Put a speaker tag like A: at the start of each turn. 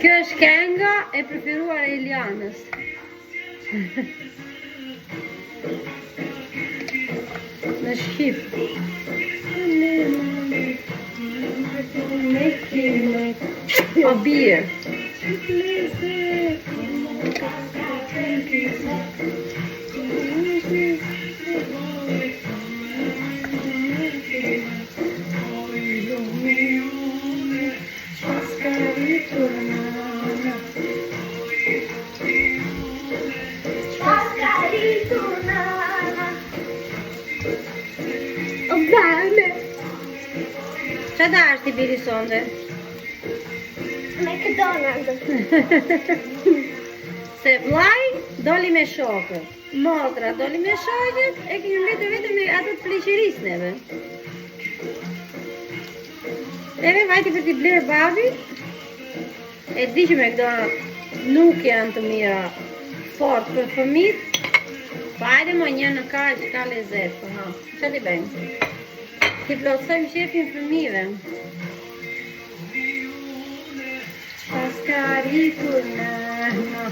A: Kjo është kënga e preferuar e Elianës. Në Shqip. A beer. Qa da është i biri sonde?
B: McDonald's.
A: Se vlaj doli me shokët, motra doli me shokët, e kemi mbetur vetëm me ato të pleqërisë neve. Neve vajti për t'i blerë babi, e di që McDonald's nuk janë të mira fort për fëmijët, pa hajde mo një në kaq ka lezet, po ha, që t'i bëjmë? Ti plotësojmë shefin fëmijëve. Pas ka rritur nana.